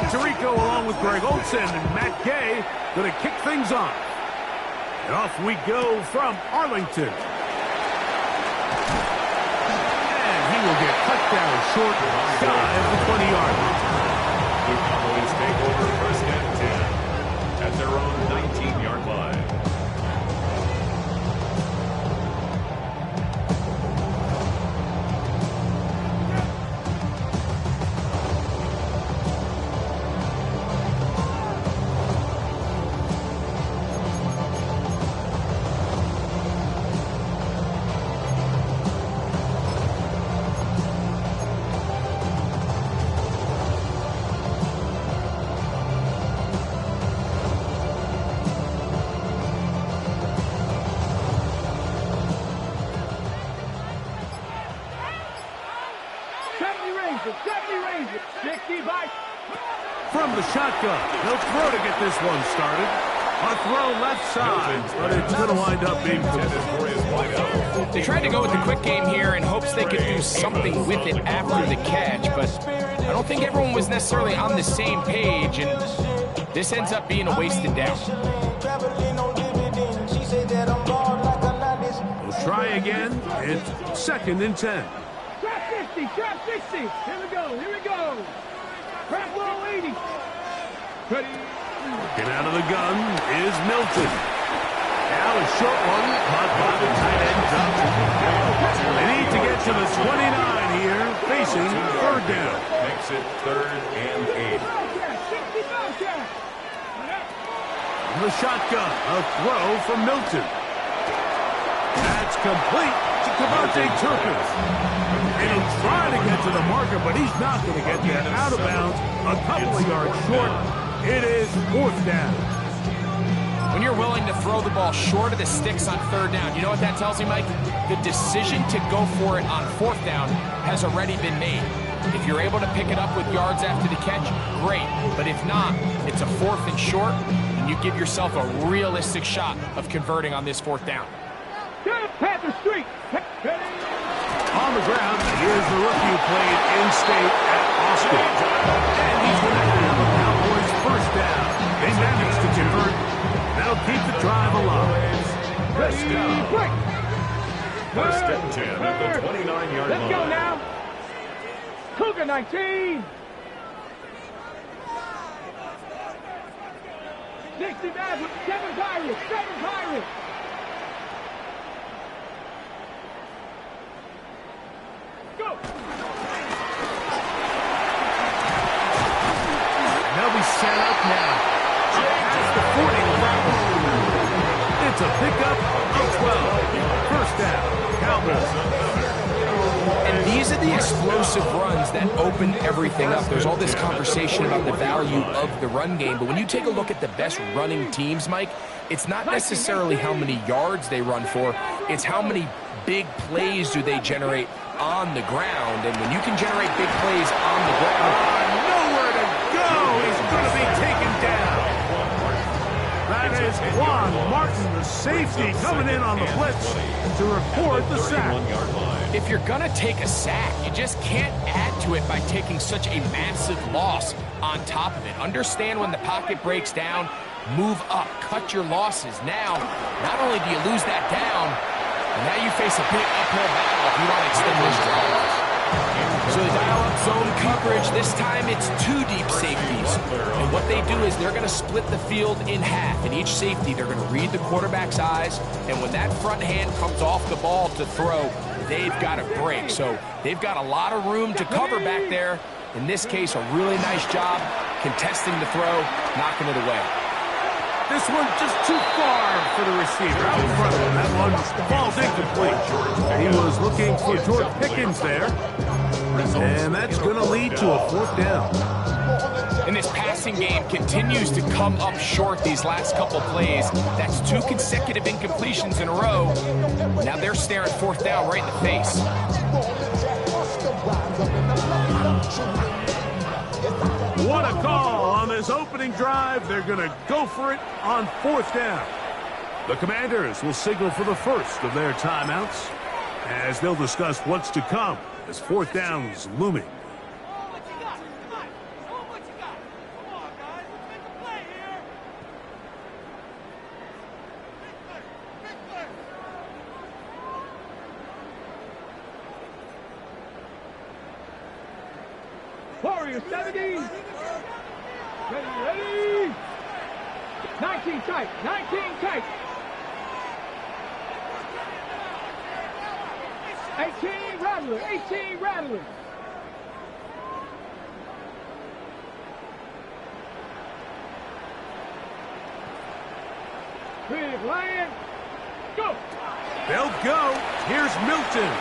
Mike Tirico along with Greg Olson and Matt Gay going to kick things off. And off we go from Arlington. And he will get cut down short, shy of the 20-yard line. The Cowboys take over first and 10 at their own 19-yard line. From the shotgun, he'll throw to get this one started. A throw left side, but it's going to wind up being complete. They tried to go with the quick game here in hopes they could do something with it after the catch, but I don't think everyone was necessarily on the same page, and this ends up being a wasted down. We'll try again. It's 2nd and 10. Trap 50, trap 60. Here we go. Trap low 80. Ready. Working out of the gun is Milton. Now a short one, caught by the tight end, Johnson. They need to get to the 29 here, facing 3rd down. Makes it 3rd and 8. From the shotgun, a throw from Milton. That's complete to Cavante Turpin. And he'll try to get to the marker, but he's not going to get there. Out of bounds, a couple of yards short. It is 4th down. When you're willing to throw the ball short of the sticks on 3rd down, you know what that tells me, Mike? The decision to go for it on 4th down has already been made. If you're able to pick it up with yards after the catch, great. But if not, it's a 4th and short, and you give yourself a realistic shot of converting on this 4th down. Panther Street. On the ground, here's the rookie who played in-state at Austin. And he's going to have the Cowboys 1st down. They managed to convert. That'll keep the drive alive. First down. 1st and 10 at the 29-yard line. Let's go now. Cougar 19. 60 back with 7 Pirates. Go. They'll be set up now. Past the 40 level. It's a pickup of 12. 1st down. Cowboys. And these are the explosive runs that open everything up. There's all this conversation about the value of the run game, but when you take a look at the best running teams, Mike, it's not necessarily how many yards they run for, it's how many big plays do they generate on the ground. And when you can generate big plays on the ground, Nowhere to go. He's going to be taken down. That is Juan Martin, the safety, coming in on the blitz to record the sack. if you're going to take a sack, you just can't add to it by taking such a massive loss on top of it. Understand when the pocket breaks down, move up, cut your losses. Now, not only do you lose that down, now you face a big uphill battle if you want to extend those drives. So they dial up zone coverage. This time it's two deep safeties. And what they do is they're going to split the field in half. In each safety, they're going to read the quarterback's eyes. And when that front hand comes off the ball to throw, they've got to break. So they've got a lot of room to cover back there. In this case, a really nice job contesting the throw, knocking it away. This one just too far for the receiver. Out in front of him. That one falls incomplete. He was looking for George Pickens there. And that's going to lead to a fourth down. And this passing game continues to come up short these last couple plays. That's two consecutive incompletions in a row. Now they're staring fourth down right in the face. What a call on this opening drive. They're going to go for it on fourth down. The Commanders will signal for the first of their timeouts as they'll discuss what's to come as fourth down is looming. Warriors, 70. Ready. 19 tight, 19 tight. 18 Rattler, 18 Rattler. Big Lion, go. They'll go. Here's Milton.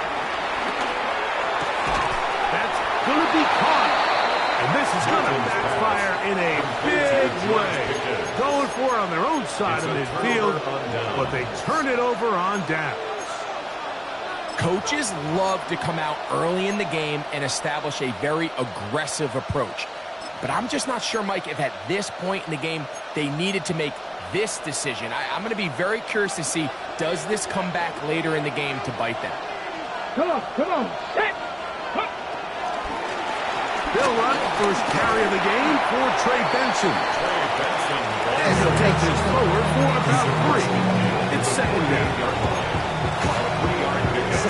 That's going to be caught. And this is going to backfire in a big way. Going for it on their own side of midfield, but they turn it over on downs. Coaches love to come out early in the game and establish a very aggressive approach. But I'm just not sure, Mike, if at this point in the game they needed to make this decision. I'm going to be very curious to see, does this come back later in the game to bite them? Come on, set. They'll run first carry of the game for Trey Benson. And he'll take this forward for about 3. It's second down.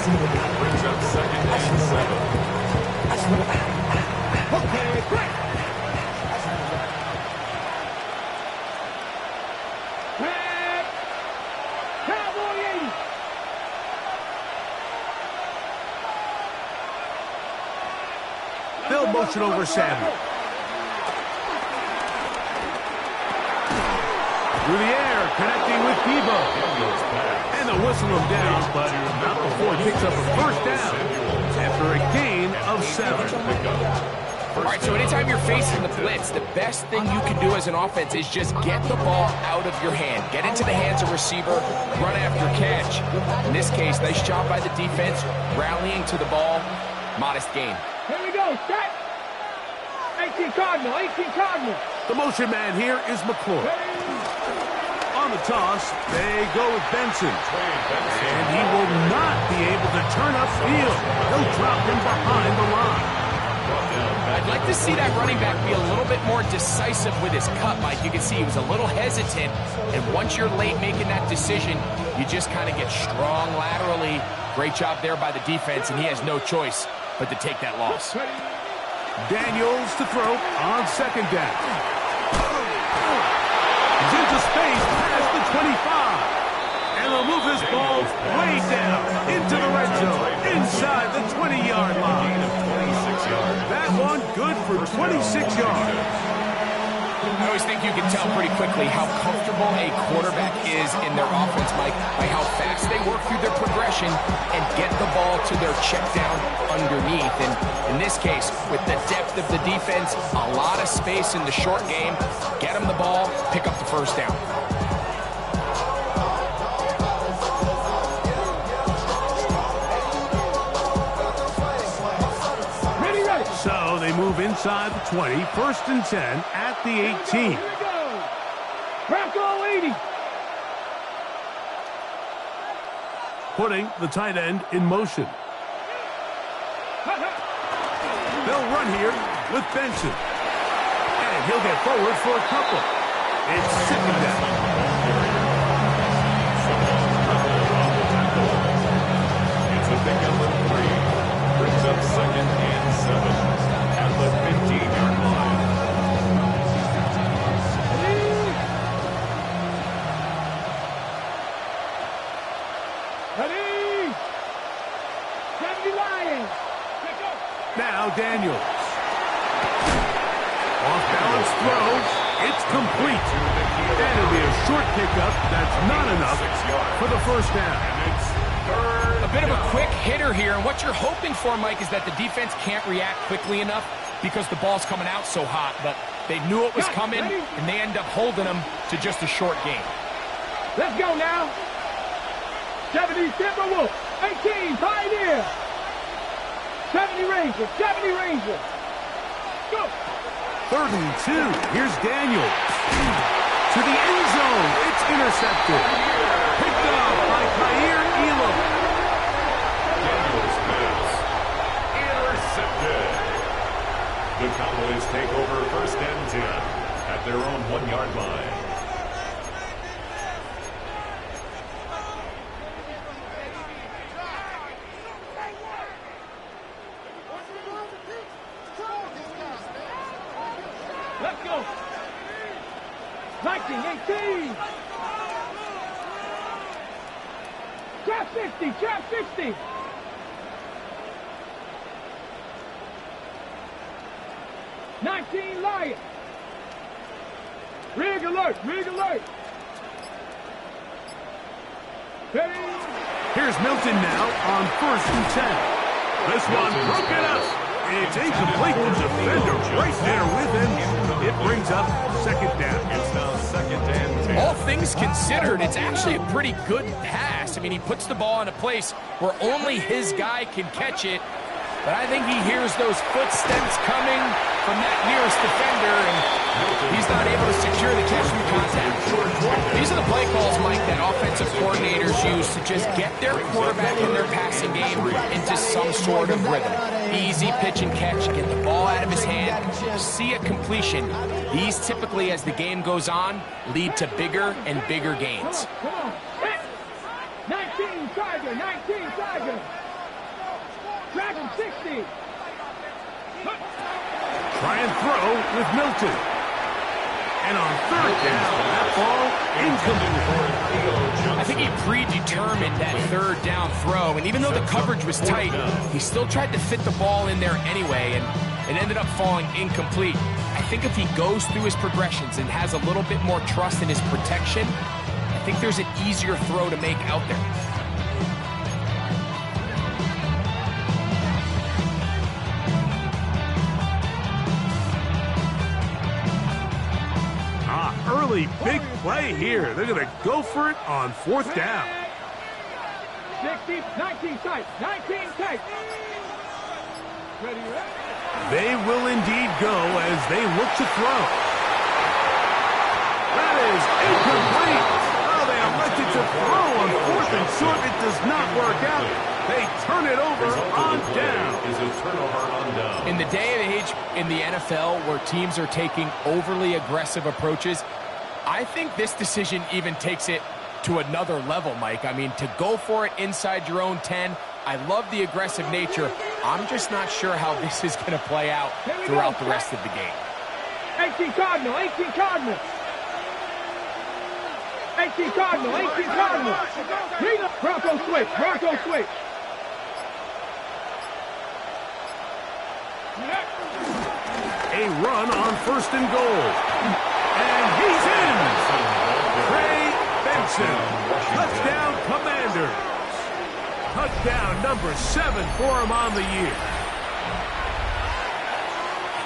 Brings up second and 7. Okay, quick. Cowboy 80. They'll motion over Samuel. Through the air, connecting with Debo. And they'll whistle him down, but not before he picks up a first down after a gain of 7. All right, so anytime you're facing the blitz, the best thing you can do as an offense is just get the ball out of your hand. Get into the hands of receiver, run after catch. In this case, nice job by the defense, rallying to the ball. Modest gain. Here we go, set. 18 Cardinal, 18 Cardinal. The motion man here is McClure. On the toss, they go with Benson. And he will not be able to turn upfield. They'll drop him behind the line. I'd like to see that running back be a little bit more decisive with his cut, Mike. You can see he was a little hesitant, and once you're late making that decision, you just kind of get strong laterally. Great job there by the defense, and he has no choice but to take that loss. Daniels to throw on second down. He's into space past the 25. And they'll move this ball way down into the red zone, inside the 20-yard line. That one good for 26 yards. I always think you can tell pretty quickly how comfortable a quarterback is in their offense, Mike, by how fast they work through their progression and get the ball to their check down underneath. And in this case, with the depth of the defense, a lot of space in the short game, get them the ball, pick up the first down. So they move inside the 20, first and 10 at the 18. Here we go. Bronco 80. Putting the tight end in motion. They'll run here with Benson. And he'll get forward for a couple. It's second down. It's a big number 3. Brings up second and 7. At the 15-yard line. Ready? 70 Lions. Now Daniels. Off-balance throw. It's complete. And it'll be a short pickup. That's not enough for the first down. A bit of a quick hitter here, and what you're hoping for, Mike, is that the defense can't react quickly enough because the ball's coming out so hot, but they knew it was coming, and they end up holding them to just a short game. Let's go now. 70 Timberwolf. 18 Pioneer. 70 Ranger. 70 Ranger. Go. 3rd and 2. Here's Daniels. To the end zone. It's intercepted. Picked up by Kaiir Elam. Daniels pass. Intercepted. The Cowboys take over first and 10 at their own 1-yard line. Let's go. 19, 18. Trap 60, trap 60. Lion. Rig alert, rig alert. Ready? Here's Milton now on 1st and 10. This one broken up. It's incomplete. The defender right there with him. It brings up 2nd down. It's now 2nd and 10. All things considered, it's actually a pretty good pass. I mean, he puts the ball in a place where only his guy can catch it. But I think he hears those footsteps coming from that nearest defender, and he's not able to secure the catch from contact. These are the play calls, Mike, that offensive coordinators use to just get their quarterback in their passing game into some sort of rhythm. Easy pitch and catch, get the ball out of his hand, see a completion. These typically, as the game goes on, lead to bigger and bigger gains. Come on. 19 Tiger, 19 Tiger. Dragon 60. Try and throw with Milton. And on 3rd down, that ball incomplete. I think he predetermined that 3rd down throw, and even though the coverage was tight, he still tried to fit the ball in there anyway, and it ended up falling incomplete. I think if he goes through his progressions and has a little bit more trust in his protection, I think there's an easier throw to make out there. Early big play here. They're going to go for it on 4th down. 60, 19 tight, 19 tight. Ready, ready? They will indeed go as they look to throw. That is incomplete. Oh, they elected to throw on 4th and short. It does not work out. They turn it over on down. Is a turnover on down. In the day and age in the NFL where teams are taking overly aggressive approaches, I think this decision even takes it to another level, Mike. I mean, to go for it inside your own 10, I love the aggressive nature. I'm just not sure how this is going to play out throughout the rest of the game. 18 Cardinal, 18 Cardinal. 18 Cardinal, 18 Cardinal. Bronco switch, Bronco switch. A run on 1st and goal. And he's in. Trey Benson. Touchdown, Commanders. Touchdown number 7 for him on the year.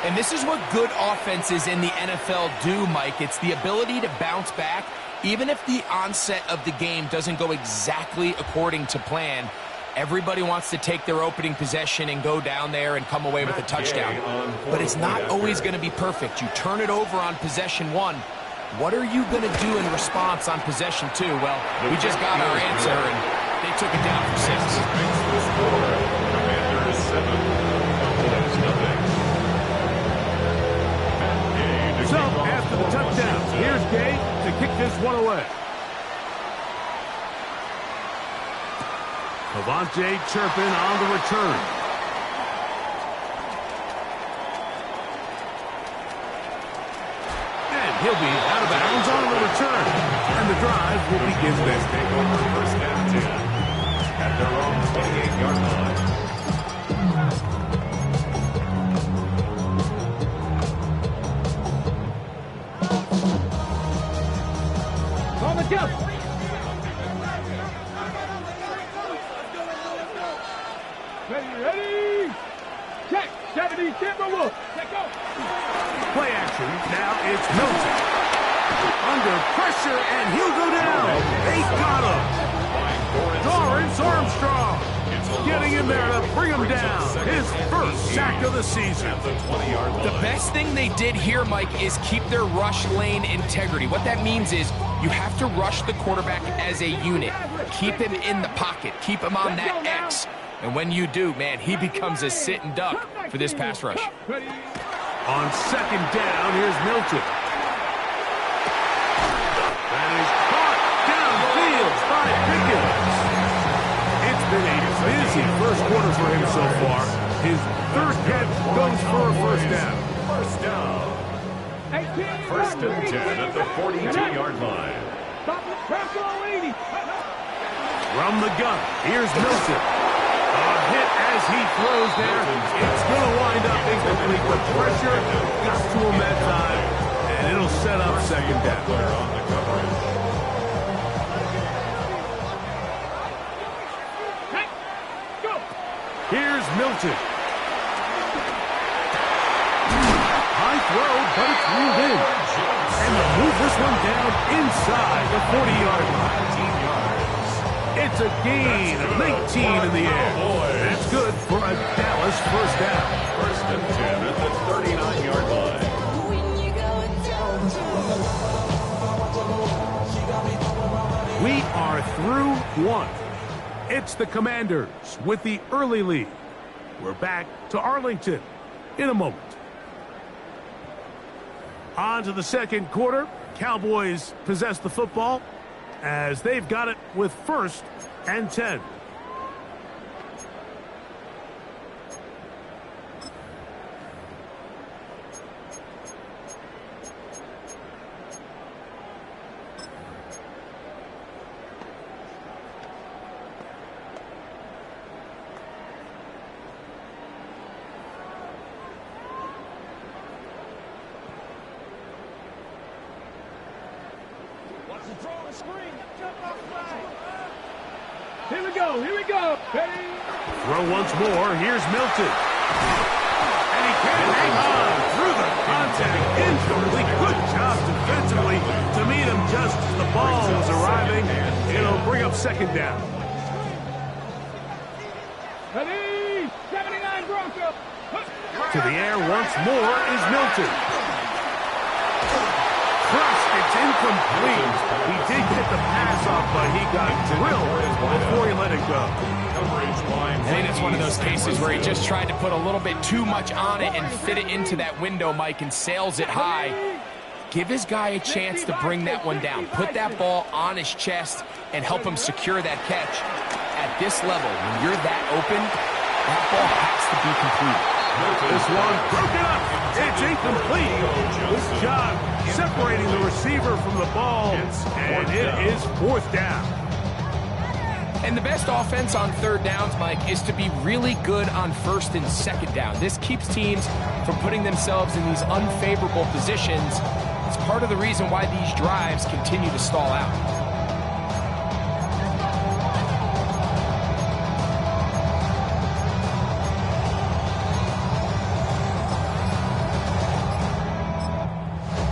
And this is what good offenses in the NFL do, Mike. It's the ability to bounce back, even if the onset of the game doesn't go exactly according to plan. Everybody wants to take their opening possession and go down there and come away with a touchdown. But it's not always going to be perfect. You turn it over on possession 1. What are you going to do in response on possession 2? Well, we just got our answer, and they took it down for 6. Commanders 7. So, after the touchdown, here's Gay to kick this one away. Avante Turpin on the return. And he'll be out of bounds on the return. And the drive will begin then. Take over 1st and 10 at their own 28-yard line. On the jump. Ready? Check. 70 Timberwolves. Check go. Play action. Now it's Milton. Under pressure, and he'll go down. They got him. Dorrance Armstrong getting in there to bring him down. His 1st sack of the season. The best thing they did here, Mike, is keep their rush lane integrity. What that means is you have to rush the quarterback as a unit. Keep him in the pocket. Keep him on that X. And when you do, man, he becomes a sitting duck for this pass rush. On 2nd down, here's Milton. And he's caught downfield by Pickens. It's been a busy 1st quarter for him so far. His 3rd catch goes for a 1st down. 1st down. First and 10 at the 42-yard line. From the gun, here's Milton. A hit as he throws there. It's going to wind up incomplete. The pressure got to him that time, and it'll set up second down. On the coverage. Here's Milton. High throw, but it's ruled in. And they'll move this one down inside the 40-yard line. It's a gain of 19 in the air. That's good for a Dallas first down. First and 10 at the 39-yard line. We are through one. It's the Commanders with the early lead. We're back to Arlington in a moment. On to the second quarter. Cowboys possess the football as they've got it with first and 10. Here we go, here we go. Ready? Throw once more. Here's Milton. And he can't hang on through the contact. Incomplete. Good job defensively to meet him just as the ball was arriving. It'll bring up second down. Ready? 79 Bronco. To the air once more is Milton. Crushed. It's incomplete. He did get the pass off, but he got drilled before he let it go. I think it's one of those cases where he just tried to put a little bit too much on it and fit it into that window, Mike, and sails it high. Give his guy a chance to bring that one down. Put that ball on his chest and help him secure that catch. At this level, when you're that open, that ball has to be completed. This one broken up. It's incomplete. Good job separating the receiver from the ball, and it is fourth down. And the best offense on third downs, Mike, is to be really good on first and second down. This keeps teams from putting themselves in these unfavorable positions. It's part of the reason why these drives continue to stall out.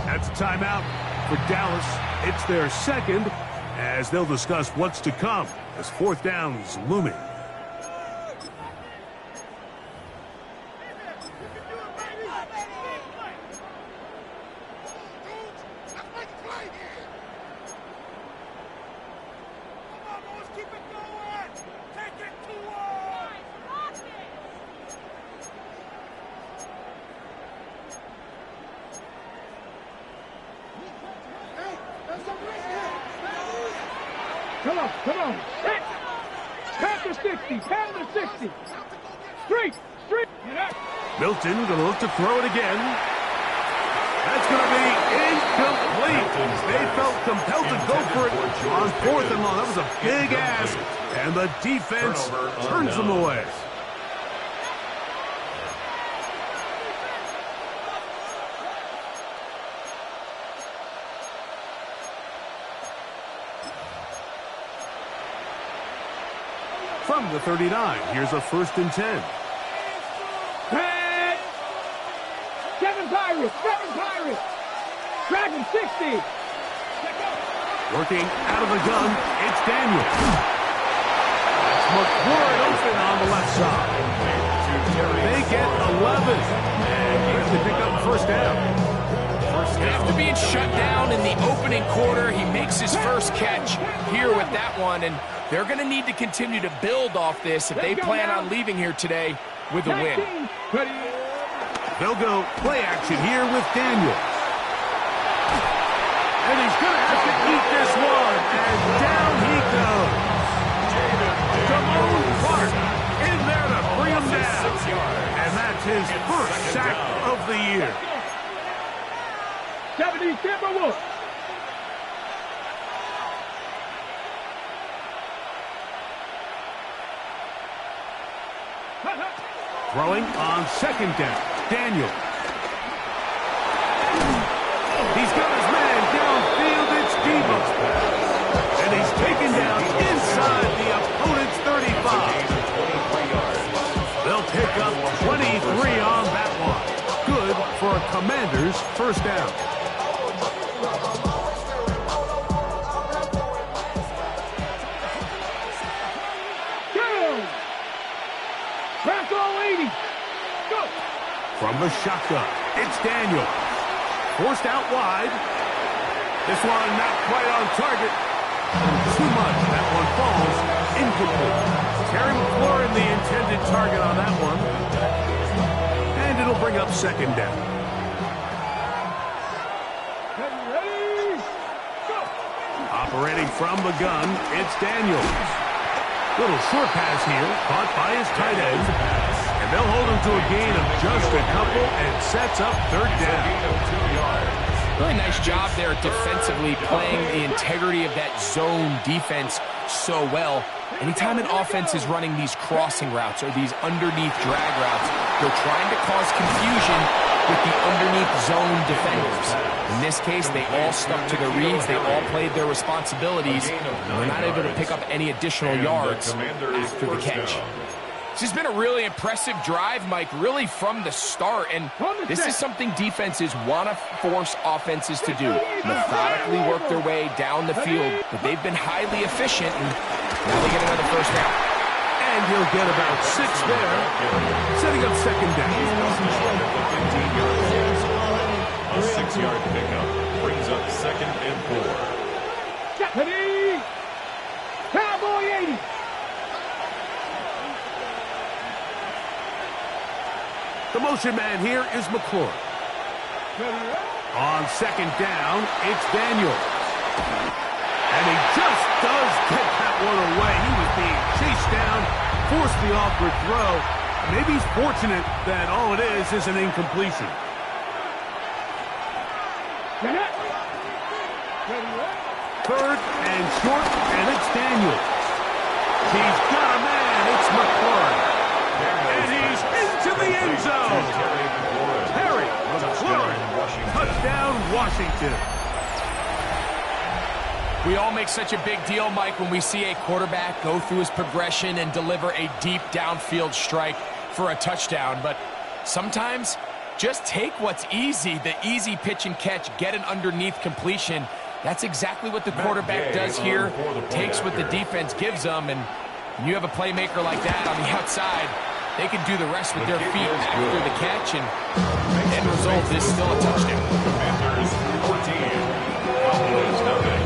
That's a timeout for Dallas. It's their second, as they'll discuss what's to come as fourth down's looming. Come on, come on. Hit. Panther 60, Panther 60. Straight, straight. Milton going to look to throw it again. That's going to be incomplete. They felt compelled to go for it on fourth and long. That was a big ask, and the defense turns them away. From the 39, here's a first and 10. Pat! Seven Pirates, Dragon 60. Working out of the gun, it's Daniel. That's McCord open on the left side. They get 11, and they pick up first down. After being shut down in the opening quarter, he makes his first catch here with that one, and they're going to need to continue to build off this if they plan on leaving here today with a win. They'll go play action here with Daniel. And he's going to have to eat this one, and down he goes. Damone Clark in there to bring him down. And that's his first sack of the year. 70, Timberwolves. Throwing on second down. Daniel. He's got his man downfield. It's Debo. And he's taken down inside the opponent's 35. They'll pick up 23 on that one. Good for a Commanders first down. Back all 80. Go. From the shotgun, it's Daniel. Forced out wide. This one not quite on target. Too much. That one falls incomplete. Terry McLaurin the intended target on that one. And it'll bring up second down. Ready? Go. Operating from the gun, it's Daniels. Little short pass here, caught by his tight end. And they'll hold him to a gain of just a couple and sets up third down. Really nice job there defensively, playing the integrity of that zone defense so well. Anytime an offense is running these crossing routes or these underneath drag routes, they're trying to cause confusion with the underneath zone defenders. In this case, they all stuck to their reads. They all played their responsibilities. And they're not able to pick up any additional yards after the catch. This has been a really impressive drive, Mike, really from the start. And this is something defenses want to force offenses to do. Methodically work their way down the field. But they've been highly efficient, and now they get another first down. And he'll get about 6 there, setting up second down. A 6-yard pickup brings up 2nd and 4. Ready? Cowboy 80. The motion man here is McClure. On second down, it's Daniel. And he just does get that one away. He was being chased down, forced the awkward throw. Maybe he's fortunate that all it is an incompletion. Third and short, and it's Daniel. He's got a man. It's McClure. And he's into the end zone. Terry McLaurin. Touchdown, Washington. We all make such a big deal, Mike, when we see a quarterback go through his progression and deliver a deep downfield strike for a touchdown. But sometimes just take what's easy, the easy pitch and catch, get an underneath completion. That's exactly what the quarterback does here. Takes what the defense gives them, and you have a playmaker like that on the outside. They can do the rest with their feet after the catch, and the end result is still a touchdown. Commanders 14, Cowboys nothing.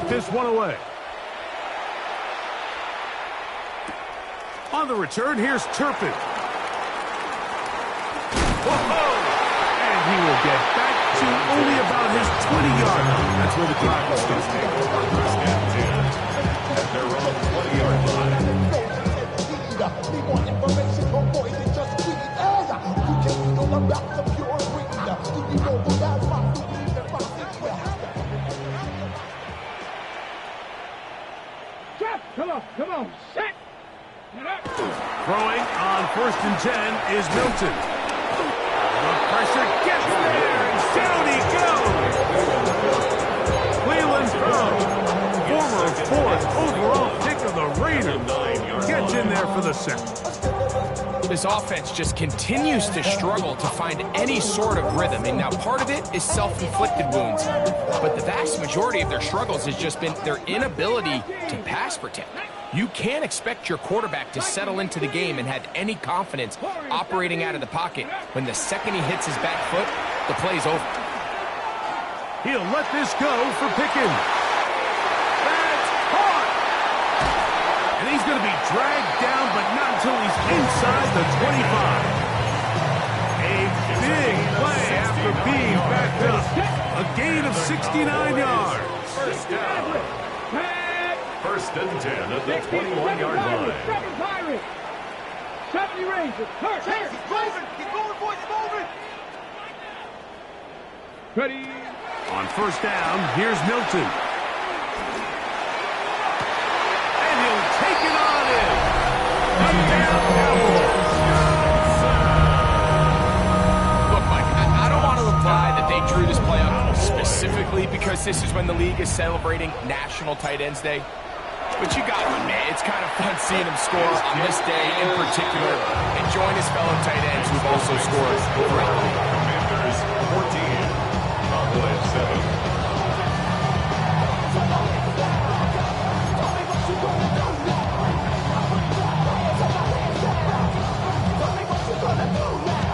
This one away. On the return, here's Turpin. Whoa! And he will get back to only about his 20-yard line. That's where the clock will stop. First and 10 at their own 20-yard line. Need more information from boys than just weed. You can read all about the pure weed. Do you know who that's my food and my secret? Come on, set. Throwing on 1st and 10 is Milton. The pressure gets there, and down he goes. Cleveland Burrow, former 4th overall pick of the Raiders, gets in there for the sack. This offense just continues to struggle to find any sort of rhythm. And now part of it is self-inflicted wounds. But the vast majority of their struggles has just been their inability to pass protect. You can't expect your quarterback to settle into the game and have any confidence operating out of the pocket when the second he hits his back foot, the play's over. He'll let this go for Pickens. That's caught! And he he's going to be dragged down, but not until he's inside the 25. A big play after being backed up. A gain of 69 yards. First down. First and 10 at the 21-yard line. 7 Pirates. 70 Rangers. Hurt. Keep moving. Keep moving, boys. Keep moving. Ready. On first down, here's Milton. And he'll take it on in. Touchdown, Cowboys. Look, Mike, I don't want to imply that they drew this play up specifically because this is when the league is celebrating National Tight Ends Day. But you got to admit, it's kind of fun seeing him score on this day in particular and join his fellow tight ends who've also scored throughout the league. Commanders 14, Cowboys 7.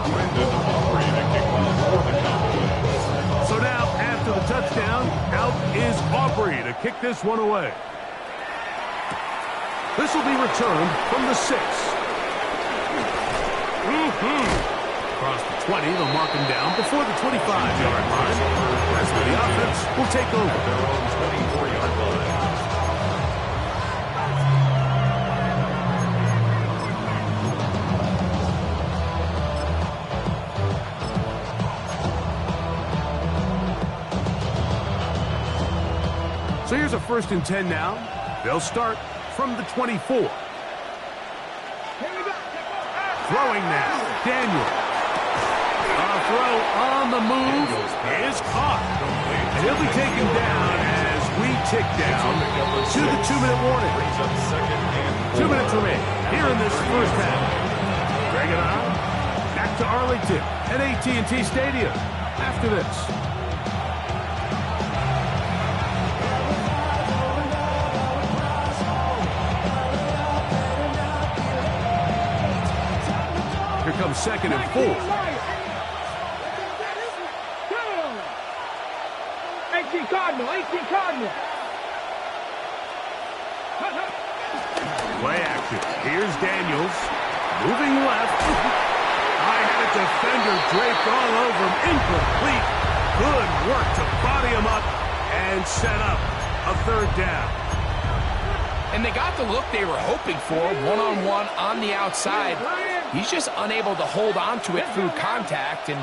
Brendan Aubrey to kick off for the Cowboys. So now, after the touchdown, out is Aubrey to kick this one away. This will be returned from the 6. Across the 20, they'll mark him down before the 25-yard line. That's where the offense will take over. Their own 24-yard line. So here's a 1st and 10 now. They'll start from the 24. Throwing now, Daniel. A throw on the move is caught. And he'll be taken down as we tick down to the 2-minute warning. 2 minutes remain here in this first half. Drag it on. Back to Arlington at AT&T Stadium after this. Here comes 2nd and 4. 18 Cardinal. Play action. Here's Daniels. Moving left. I had a defender draped all over him. Incomplete. Good work to body him up and set up a 3rd down. And they got the look they were hoping for, one-on-one on the outside. He's just unable to hold on to it through contact, and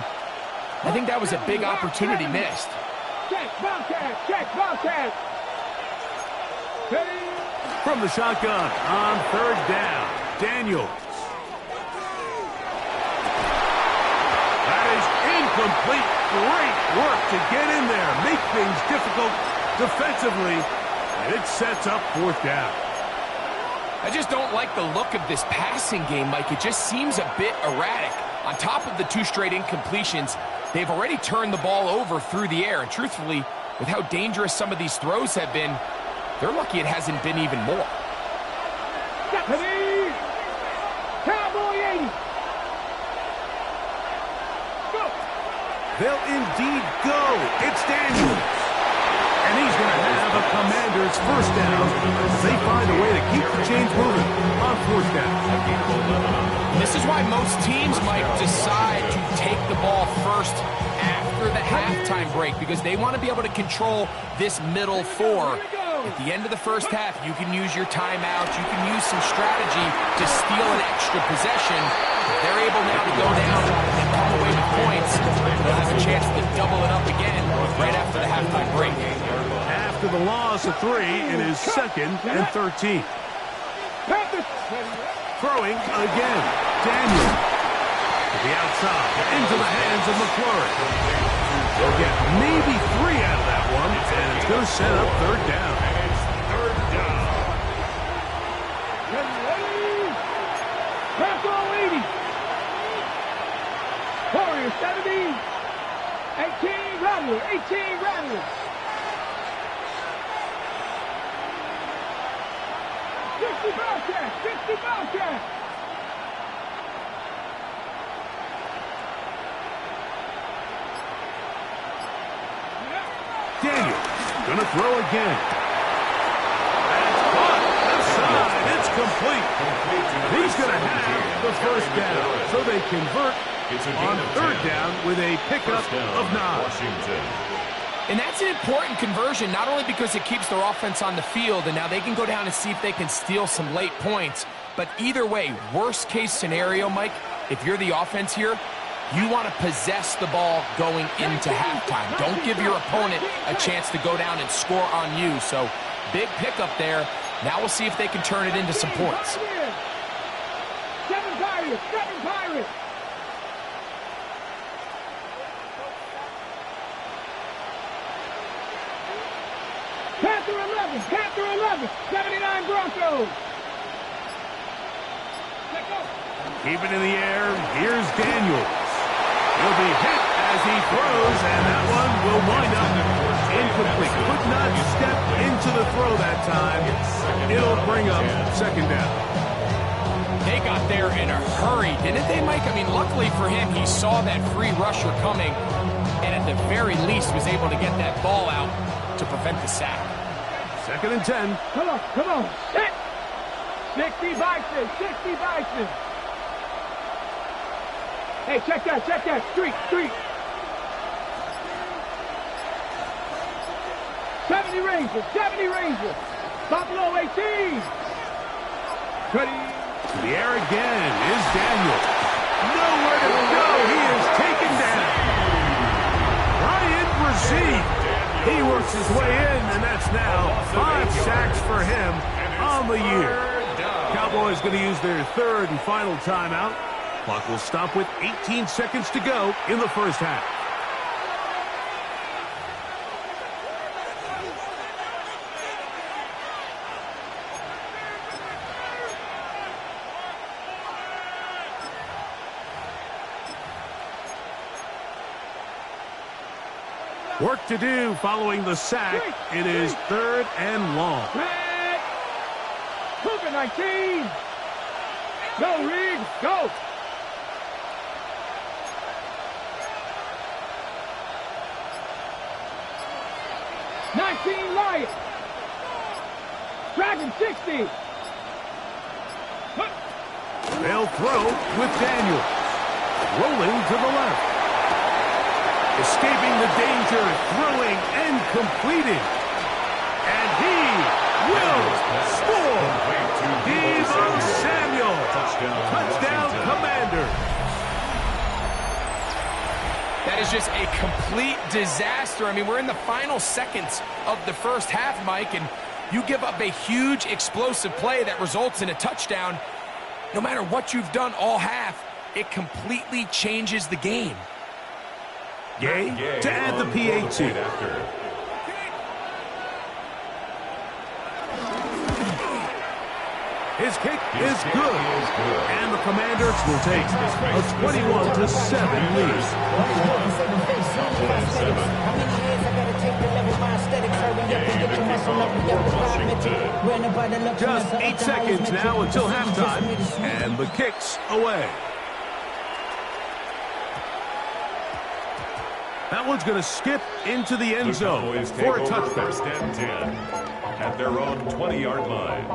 I think that was a big opportunity missed. Check, Bobcat. Ready. From the shotgun on 3rd down, Daniels. That is incomplete. Great work to get in there, make things difficult defensively, and it sets up 4th down. I just don't like the look of this passing game, Mike. It just seems a bit erratic. On top of the 2 straight incompletions, they've already turned the ball over through the air. And truthfully, with how dangerous some of these throws have been, they're lucky it hasn't been even more. Ready. Cowboy 80. Go. They'll indeed go. It's Daniels. And he's going to have a Commander's 1st down as they find a way to keep the chains moving on 4th down. This is why most teams might decide to take the ball first after the halftime break, because they want to be able to control this middle 4. At the end of the first half, you can use your timeout. You can use some strategy to steal an extra possession. If they're able now to go down and come away with points, they'll have a chance to double it up again right after the halftime break. After the loss of 3, it is 2nd and 13. Throwing again. Daniel. To the outside. Into the hands of McFlurry. They'll get maybe 3 out of that one, and it's going to set up 3rd down. Third down. Cowboy 80. Warrior 70. 18 Rattler. 18 Rattler. 60 Bobcat. 60 Bobcat. Daniel. Gonna throw again. That's caught. Left side. It's complete. complete. He's going to have the first down. So they convert on third down with a pickup of 9. Washington. And that's an important conversion, not only because it keeps their offense on the field, and now they can go down and see if they can steal some late points. But either way, worst case scenario, Mike, if you're the offense here, you want to possess the ball going into halftime. Don't give your opponent a chance to go down and score on you. So big pickup there. Now we'll see if they can turn it into some points. 7 Pirates, 7 Pirates. Panther 11, 79 Broncos. Keep it in the air. Here's Daniels. He'll be hit as he throws, and that one will wind up incomplete. Could not step into the throw that time. It'll bring up second down. They got there in a hurry, didn't they, Mike? I mean, luckily for him, he saw that free rusher coming, and at the very least was able to get that ball out to prevent the sack. Second and 10. Come on. Set. 60 Bison, 60 Bison. Hey, check that. Street. 70 Rangers. Buffalo 18. Ready. To the air again is Daniel. Nowhere to go. He is taken down. Ryan Brzee. He works his way in, and that's now 5 sacks for him on the year. Cowboys going to use their third and final timeout. Clock will stop with 18 seconds to go in the first half. Work to do following the sack. It is third and long. Red. COVID-19. Go, Riggs. Go. Lions. Dragon 60. They'll throw with Daniels. Rolling to the left. Escaping the danger, throwing and completing. And he will score. Deebo Samuel. Touchdown, Commander. That is just a complete disaster. I mean, we're in the final seconds of the first half, Mike, and you give up a huge explosive play that results in a touchdown. No matter what you've done all half, it completely changes the game. Gay to add the PAT. His kick is good. And the Commanders will take a 21-7 lead. Just 8 seconds now until halftime. And the kick's away. That one's going to skip into the end zone for a touchdown. First and 10 at their own 20-yard line.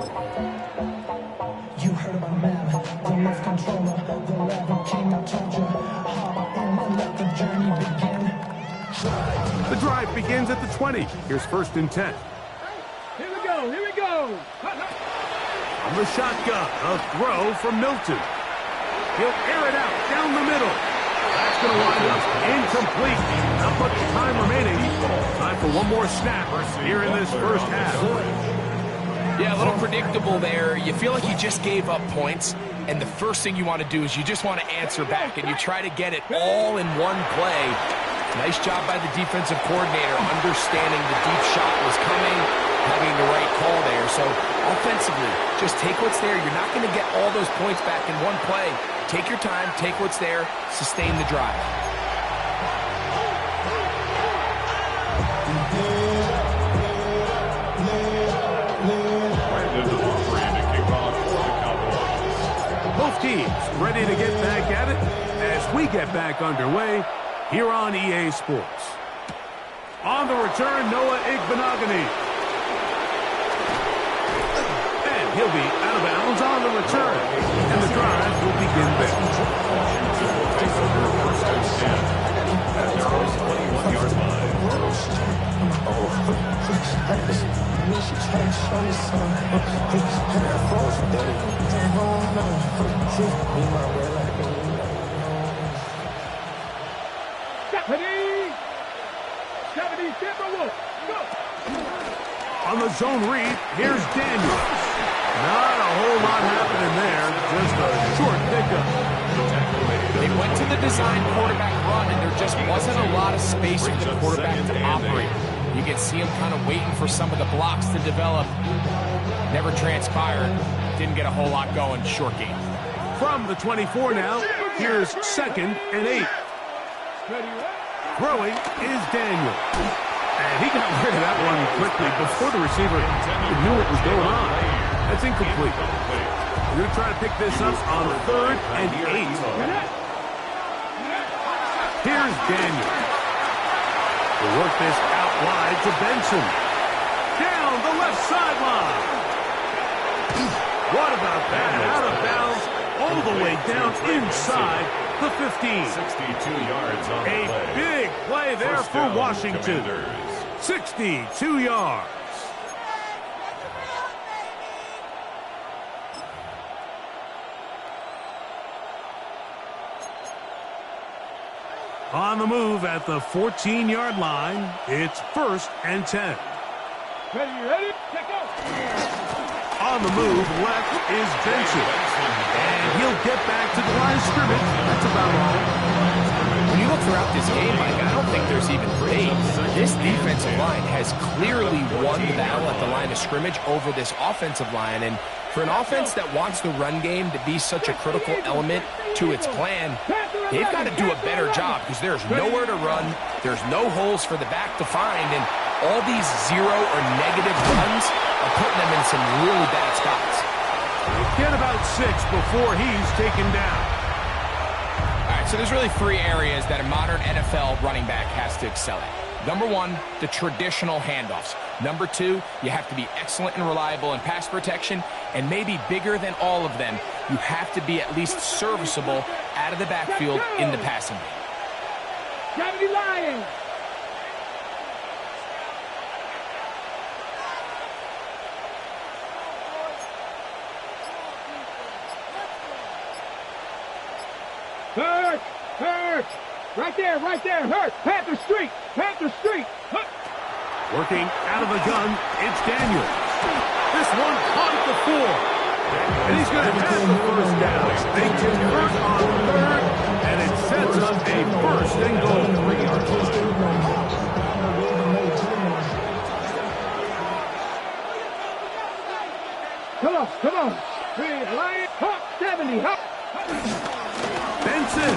You heard about man, the left controller, the level king, I told you, hop in and let the journey begin. The drive begins at the 20. Here's first and 10. Here we go. On the shotgun, a throw from Milton. He'll air it out down the middle. That's going to wind up incomplete. Not much time remaining. Time for one more snap here in this first half. Yeah, a little predictable there. You feel like you just gave up points, and the first thing you want to do is you just want to answer back, and you try to get it all in one play. Nice job by the defensive coordinator, understanding the deep shot was coming, having the right call there. So offensively, just take what's there. You're not going to get all those points back in one play. Take your time, take what's there, sustain the drive. Both teams ready to get back at it as we get back underway here on EA Sports. On the return, Noah Igbinoghene. And he'll be out of bounds Downs on the return. And the drive will begin there. Washington will take over first and 10 at their own 21-yard line. On the zone read, here's Daniels. Not a whole lot happening there, just a short pickup. They went to the design quarterback run, and there just wasn't a lot of space for the quarterback to operate. You can see him kind of waiting for some of the blocks to develop. Never transpired. Didn't get a whole lot going. Short game. From the 24 now, here's 2nd and 8. Throwing is Daniel. And he got rid of that one quickly before the receiver knew what was going on. That's incomplete. We're going to try to pick this up on 3rd and 8. Here's Daniel. We'll work this out wide to Benson. Down the left sideline. What about that? Out of bounds all the way down inside the 15. 62 yards on the play. A big play there First for down, Washington. Commanders. 62 yards. On the move at the 14-yard line, it's 1st and 10. Ready? Check out. On the move, left is Benson. And he'll get back to the line of scrimmage. That's about all. When you look throughout this game, Mike, I don't think there's even debate. This defensive line has clearly won the battle at the line of scrimmage over this offensive line. And for an offense that wants the run game to be such a critical element to its plan, they've got to do a better job because there's nowhere to run. There's no holes for the back to find. And all these zero or negative runs are putting them in some really bad spots. Get about 6 before he's taken down. All right, so there's really 3 areas that a modern NFL running back has to excel at. Number 1, the traditional handoffs. Number 2, you have to be excellent and reliable in pass protection. And maybe bigger than all of them, you have to be at least serviceable out of the backfield in the passing game. Gravity Lions. Hurt! Right there, hurt! Panther Street! Hurt. Working out of the gun, it's Daniel. This one caught at the 4. And he's going to have the first down. They convert on 3rd, and it sets up a 1st and goal. 3-yard line. Come on! Lion, hop, 70, hop! Benson.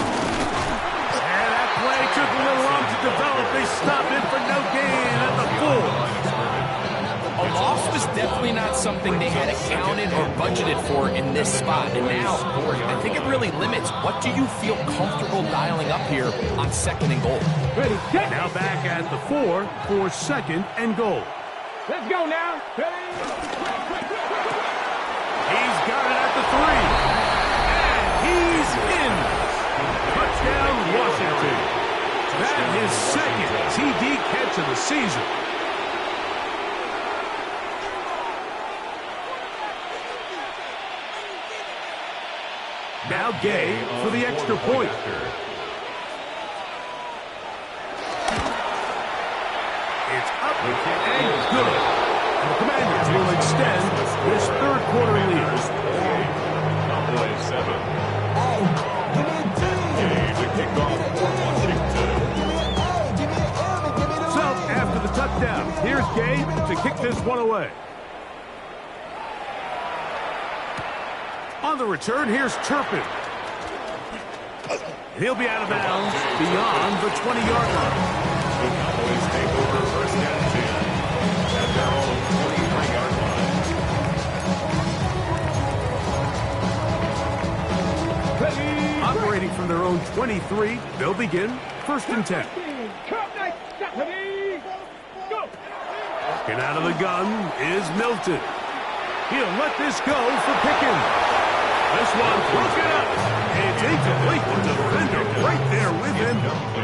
And that play took a little long to develop. They stopped it for no gain at the 4. A loss was definitely not something they had accounted or budgeted for in this spot. And now, I think it really limits what do you feel comfortable dialing up here on 2nd and goal. Ready, get! Now back at the 4 for 2nd and goal. Let's go now! Ready? He's got it at the 3. And he's in. Touchdown, Washington. That is 2nd TD catch of the season. Now Gay for the extra point. It's up and good. The Commanders will extend this 3rd quarter lead. Cowboys 7. Gay to kick off for Washington. So, after the touchdown, here's Gay to kick this one away. On the return, here's Turpin. He'll be out of bounds beyond the 20-yard line. The Cowboys take over first and 10 at their own 43-yard line. Operating from their own 23, they'll begin 1st and 10. Ready, go! And out of the gun is Milton. He'll let this go for Pickens. This one broken up. It's incomplete. The defender right there with him.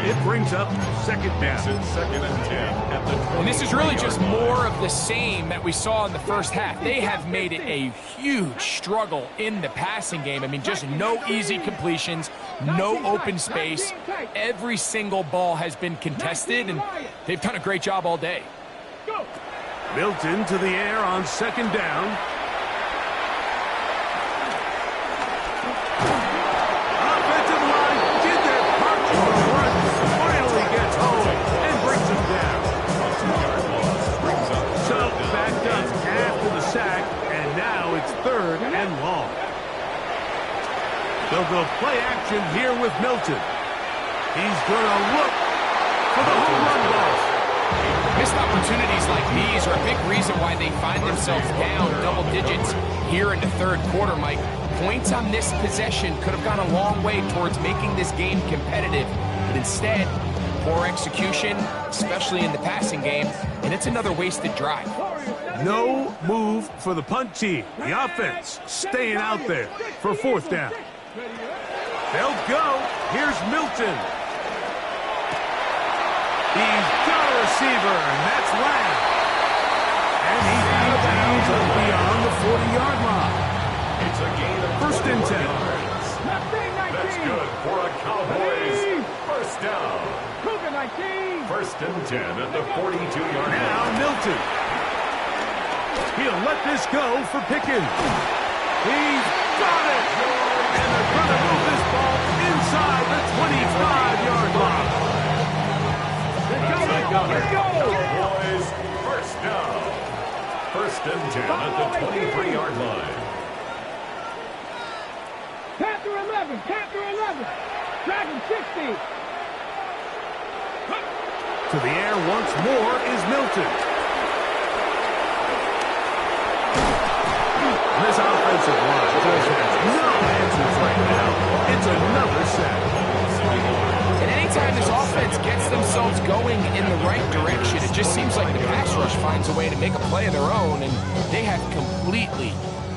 It brings up second down. It's second and 10 at the 20. And this is really just more of the same that we saw in the first half. They have made it a huge struggle in the passing game. I mean, just no easy completions, no open space. Every single ball has been contested, and they've done a great job all day. Milton to the air on second down. Offensive line did their part to the run. Finally gets home and brings him down. So backed up after the sack, and now it's third and long. They'll go play action here with Milton. He's going to look for the home run ball. Missed opportunities like these are a big reason why they find themselves down double digits here in the third quarter, Mike. Points on this possession could have gone a long way towards making this game competitive, but instead, poor execution, especially in the passing game, and it's another wasted drive. No move for the punt team. The offense staying out there for fourth down. They'll go. Here's Milton. He's got a receiver, and that's Lamb. And he's out of bounds beyond the 40-yard line. It's a gain of First and 10. That's good for a Cowboys first down. First and 10 at the 42-yard line. Now Milton. He'll let this go for Pickens. He's got it. And they're going to move this ball inside the 25-yard line. Let's go. Cowboys first down. First and 10 at the 23-yard line. Panther 11. Dragon 60. To the air once more is Milton. This offensive line just has no answers right now. It's another sack. And anytime this offense gets themselves going in the right direction, it just seems like the pass rush finds a way to make a play of their own, and they have completely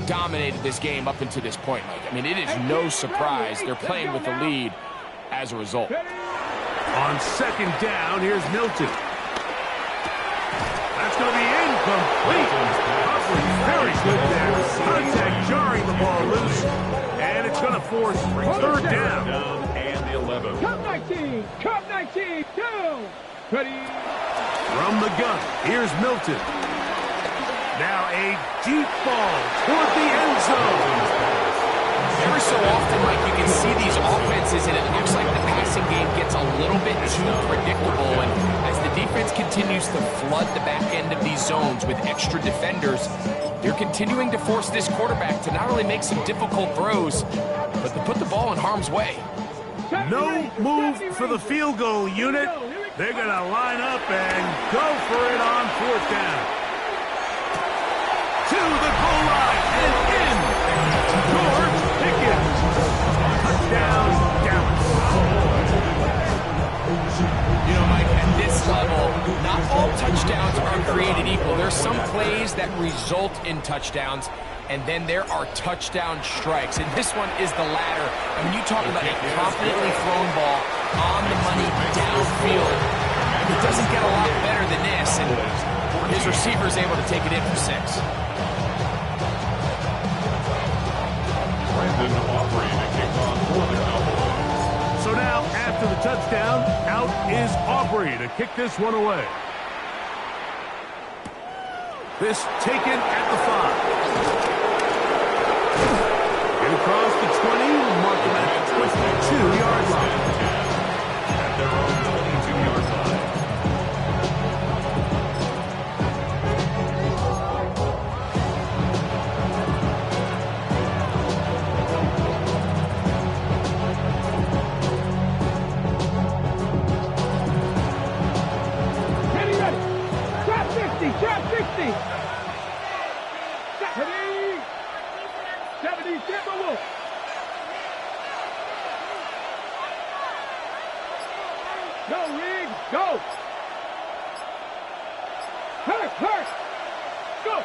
dominated this game up until this point, Mike. I mean, it is no surprise they're playing with the lead as a result. On second down, here's Milton. That's going to be incomplete. Coverage very good there. Contact jarring the ball loose, and it's going to force third down. And 11. Cup 19, go! Ready? From the gun, here's Milton. Now a deep ball toward the end zone. Every so often, Mike, you can see these offenses, and it looks like the passing game gets a little bit too predictable. And as the defense continues to flood the back end of these zones with extra defenders, they're continuing to force this quarterback to not only make some difficult throws, but to put the ball in harm's way. No move for the field goal unit. They're going to line up and go for it on fourth down. To the goal line and in. George Pickens. Touchdown, Dallas. You know, Mike, at this level, not all touchdowns are created equal. There's some plays that result in touchdowns, and then there are touchdown strikes. And this one is the latter. I mean, you talk about a confidently thrown ball on the money downfield. It doesn't get a lot better than this, and his receiver's able to take it in for 6. Brandon Aubrey to kick off for the Cowboys. So now, after the touchdown, out is Aubrey to kick this one away. This taken at the 5. Across the 20, mark him at the 22-yard line. At their own 22-yard line. Ready. Drop 60. Ready. 70, Timberwolves. Go, Riggs, go. Hurt. Go.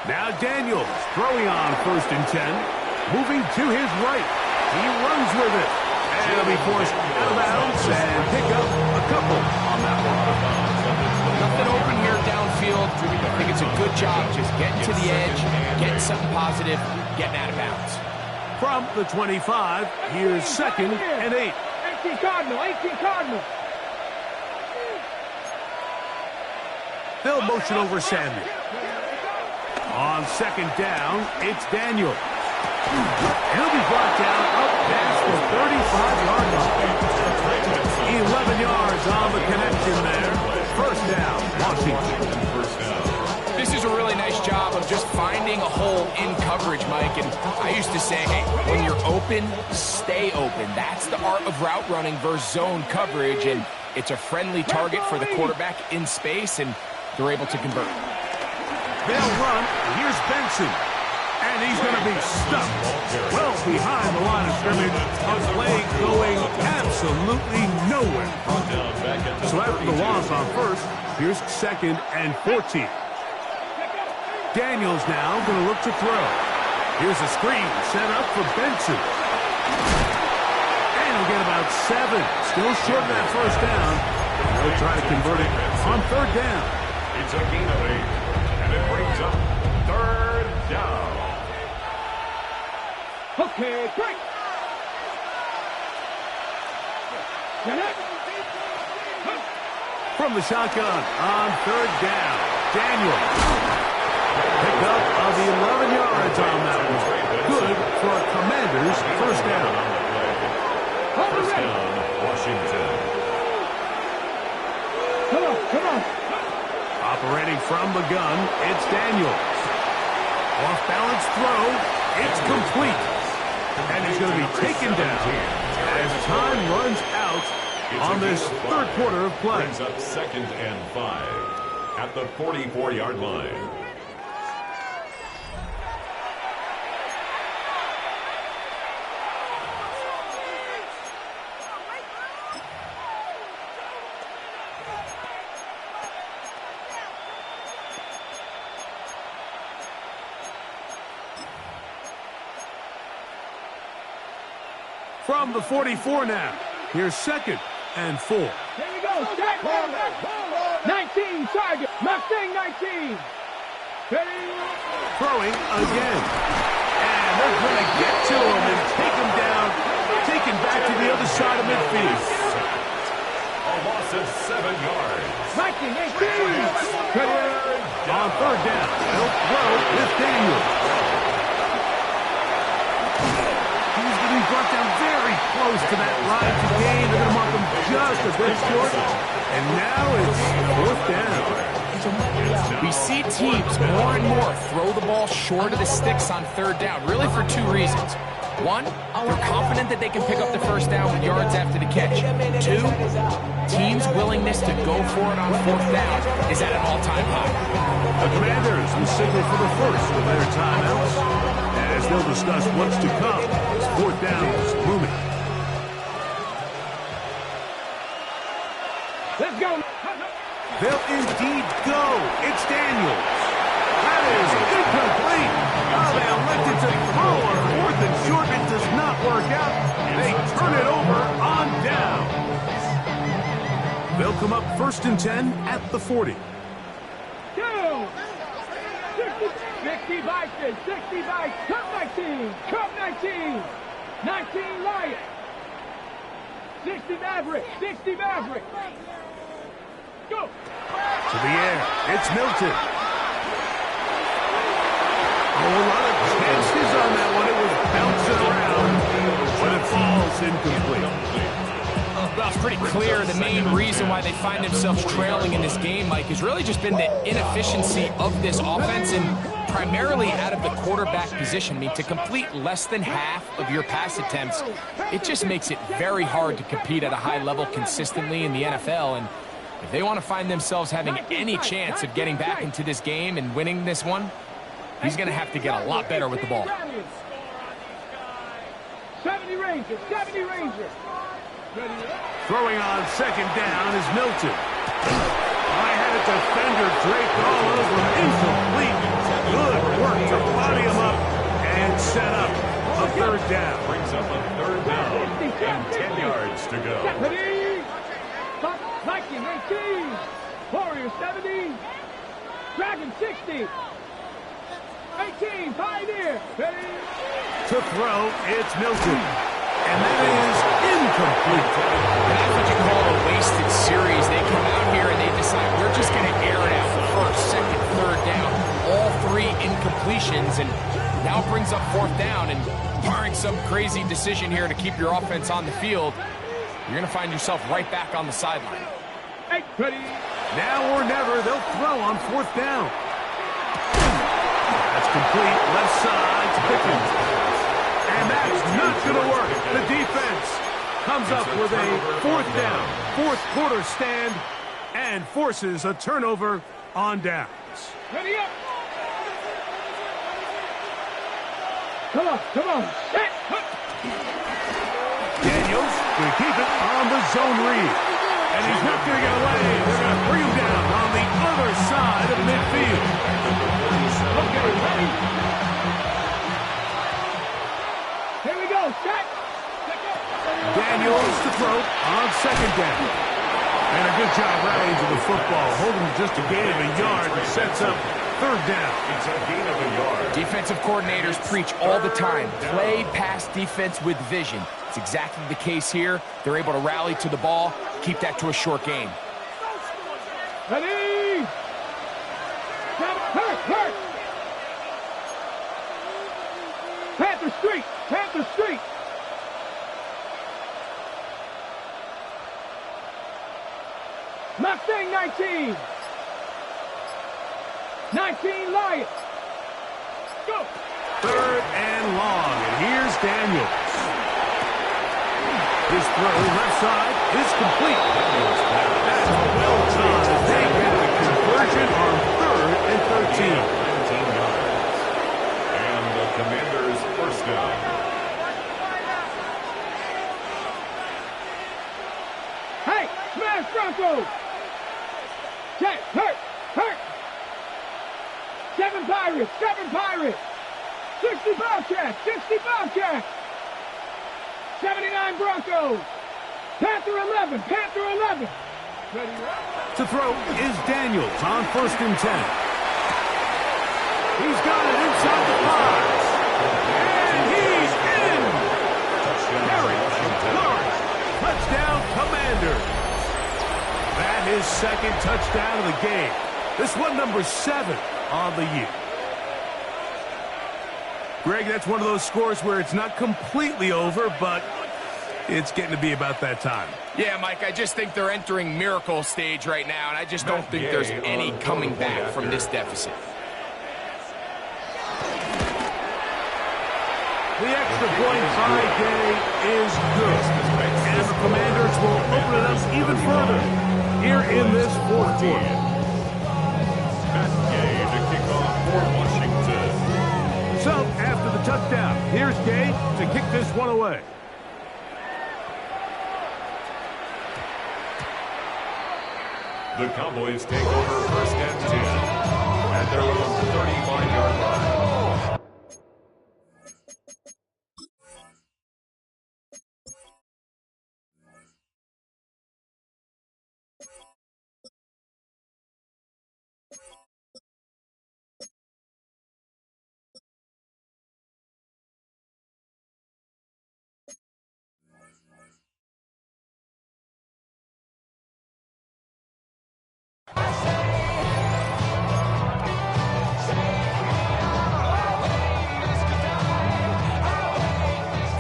Now Daniels throwing on 1st and 10. Moving to his right. He runs with it. And he'll be forced out of bounds and pick up a couple on that one. Nothing open here downfield. I think it's a good job just getting to the edge, getting something positive, getting out of bounds. From the 25, here's 2nd and 8. 18 Cardinal, 18 Cardinal. They'll motion over Samuel. On 2nd down, it's Daniel. He'll be brought down up past the 35-yard line. 11 yards on the connection there. 1st down, Washington. This is a really nice job of just finding a hole in coverage, Mike. And I used to say, hey, when you're open, stay open. That's the art of route running versus zone coverage. And it's a friendly target for the quarterback in space, and they're able to convert. They'll run. Here's Benson. And he's going to be stuck well behind the line of scrimmage. A play going absolutely nowhere. So after the loss on 1st, here's 2nd and 14. Daniels now going to look to throw. Here's a screen set up for Benson. And he'll get about 7. Still short of that 1st down. They'll try to convert it on 3rd down. It's a gain of 8, and it brings up 3rd down. Okay, break. From the shotgun on 3rd down, Daniel. Pick up of the 11 yards on that one. Good for a Commanders 1st down. 1st down, Washington. Come on. Operating from the gun, it's Daniels. Off-balance throw, it's complete. And he's going to be taken down as time runs out on this 3rd quarter of play. Brings up 2nd and 5 at the 44-yard line. From the 44 now, here's 2nd and 4. Here we go. 19, target. Mustang 19. Ready? Throwing again. And they're going to get to him and take him down, taken back to the other side of midfield. A loss of 7 yards. 19, 18. Ready? On 3rd down, they'll throw with Daniels. He's going to be brought down very close to that line to gain. They're going to mark him just a bit short. And now it's 4th down. We see teams more and more throw the ball short of the sticks on 3rd down, really for 2 reasons. 1, they're confident that they can pick up the 1st down with yards after the catch. 2, teams' willingness to go for it on 4th down is at an all-time high. The Commanders will signal for the first of their timeouts as they'll discuss what's to come as 4th down is looming. Let's go. They'll indeed go. It's Daniels. That is incomplete. Oh, they elected to throw on 4th and short. It does not work out. They turn it over on down. They'll come up 1st and 10 at the 40. Go. 60 Vikings, 60 Vikings. Cup 19, Cup 19. 19 Lions. 60 Maverick, 60 Maverick. Go. To the air, it's Milton. A lot of chances on that one. It was bouncing around, but it falls incomplete. Well, it's pretty clear the main reason why they find themselves trailing in this game, Mike, has really just been the inefficiency of this offense and primarily out of the quarterback position. I mean, to complete less than half of your pass attempts, it just makes it very hard to compete at a high level consistently in the NFL. And if they want to find themselves having any chance of getting back into this game and winning this one, he's going to have to get a lot better with the ball. 70 Rangers, 70 Rangers. Throwing on 2nd down is Milton. I had That defender draped all over him. Incomplete. Good work to body him up and set up a third down. Brings up a third down and 10 yards to go. Ready? Viking 18. Warrior 70. Dragon 60. 18. Pioneer. Ready? To throw, it's Milton. And that is incomplete. That's what you call a wasted series. They come out here and they decide we're just going to air it out first, second, third down. All three incompletions, and now it brings up fourth down. And barring some crazy decision here to keep your offense on the field, you're going to find yourself right back on the sideline. Hey, ready? Now or never, they'll throw on fourth down. That's complete. Left side to Pickens. And that's not going to work. The defense comes up with a fourth down, fourth quarter stand, and forces a turnover on downs. Ready up. Come on, come on. Set. Daniels going to keep it on the zone read. And he's not going to get away. They're going to bring him down on the other side of midfield. Okay, ready? Here we go. Set. Daniels to throw on second down. And a good job rallying to the football. Holding just a gain of a yard that sets up third down. It's a gain of a yard. Defensive coordinators preach all the time, play pass defense with vision. It's exactly the case here. They're able to rally to the ball, keep that to a short game. Ready? Hurt. Panther Street. Panther Street. Mustang 19. 19 Lions. Go. Third and long. And here's Daniels. His throw left side is complete. That's well done as they get the conversion on third and 13. 19 yards. And the Commanders' first down. Hey, smash Broncos. Check, hurt. 7 Pirates. 60 Bobcats. 79 Broncos. Panther 11. Ready, To throw is Daniels on first and 10. He's got it inside the 5. And he's in. Harry Lawrence. Touchdown, Commanders. That is second touchdown of the game. This one number 7 on the year. Greg, that's one of those scores where it's not completely over, but it's getting to be about that time. Yeah, Mike, I just think they're entering miracle stage right now, and I just don't think there's any coming back from this deficit. The extra point by Gay is good. And the Commanders will open it up even further here in this fourth quarter. Matt Gay to kick off for Washington. So, after the touchdown, here's Gay to kick this one away. The Cowboys take over first and 10 at their own 35-yard line.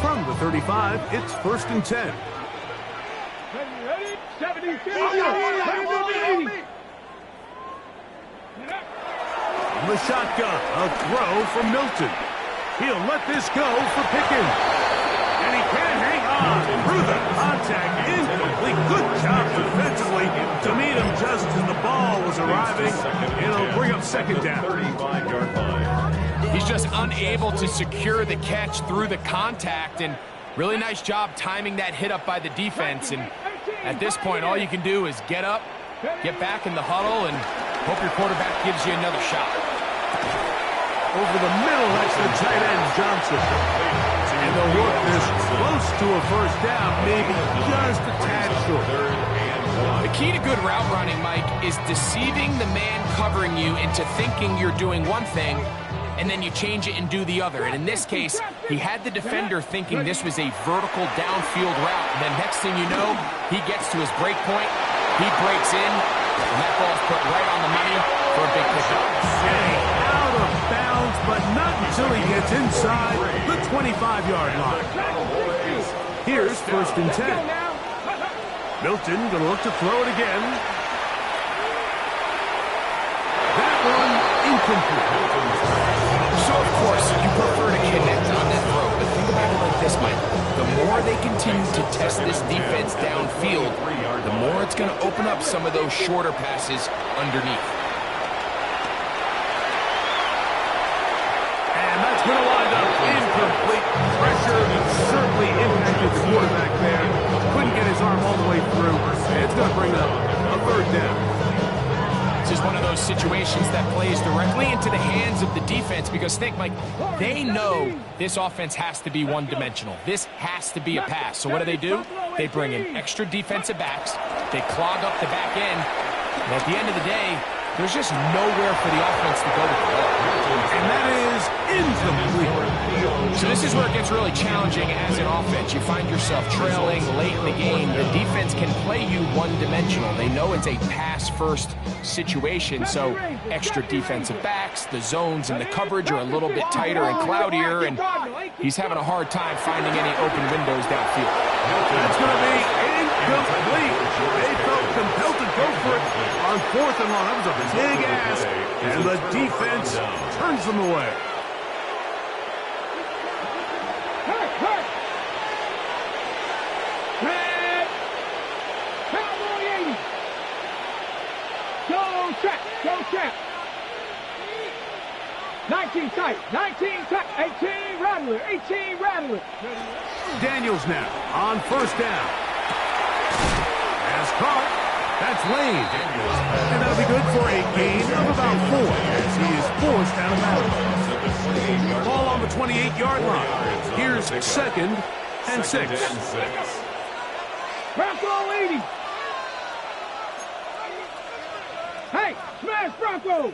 From the 35, it's first and 10. Ready? 70. The shotgun, a throw from Milton. He'll let this go for Pickens. And he can hang on through the contact. Incomplete. Good job defensively to meet him just as the ball was arriving. It'll bring up second down. 35-yard line. He's just unable to secure the catch through the contact, and really nice job timing that hit up by the defense. And at this point, all you can do is get up, get back in the huddle, and hope your quarterback gives you another shot. Over the middle, that's the tight end, Johnson. And they'll work this close to a first down, maybe just a tad short. The key to good route running, Mike, is deceiving the man covering you into thinking you're doing one thing, and then you change it and do the other. And in this case, he had the defender thinking this was a vertical downfield route. And then next thing you know, he gets to his break point, he breaks in, and that ball's put right on the money for a big pickup. Out of bounds, but not until he gets inside the 25-yard line. Here's 1st and 10. Milton going to look to throw it again. That one incomplete. So, of course, you prefer to connect on that throw, but think about it like this, Mike. The more they continue to test this defense downfield, the more it's going to open up some of those shorter passes underneath. And that's going to wind up incomplete. Pressure certainly impacted the quarterback there. Couldn't get his arm all the way through. And it's going to bring up a 3rd down. This is one of those situations that plays directly into the hands of the defense because think, Mike, they know this offense has to be one-dimensional. This has to be a pass. So what do? They bring in extra defensive backs. They clog up the back end. And at the end of the day, there's just nowhere for the offense to go with the ball. And that is incomplete. So this is where it gets really challenging as an offense. You find yourself trailing late in the game. The defense can play you one-dimensional. They know it's a pass-first situation, so extra defensive backs, the zones and the coverage are a little bit tighter and cloudier, and he's having a hard time finding any open windows downfield. That's going to be incomplete. They felt compelled to go for it on 4th and long. That was a big ask, and the defense turns them away. Go trap. 19 tight. 19 tight. 18 rattler. 18 rattler. Daniels now on 1st down. As caught. That's Lane. And that'll be good for a gain of about 4 as he is forced out of bounds. Ball on the 28-yard line. Here's 2nd and 6. Bronco 80. Hey, smash Bronco.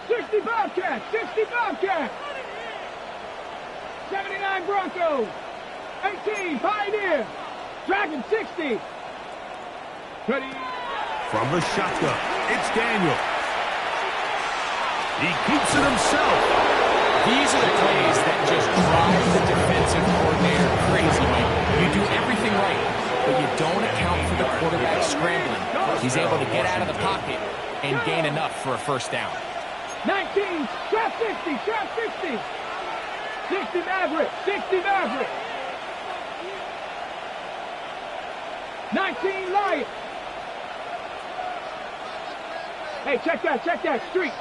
65 cat. 65 cat. 79 Bronco. 18 Pioneer. Dragon 60. Ready. From the shotgun, it's Daniel. He keeps it himself. These are the plays that just drive the defensive coordinator crazy, Mike. You do everything right, but you don't account for the quarterback scrambling. He's able to get out of the pocket and gain enough for a 1st down. 19, trap 60, trap 60. 60 Maverick, 60 Maverick. 19 Lion. Hey, check that. Street.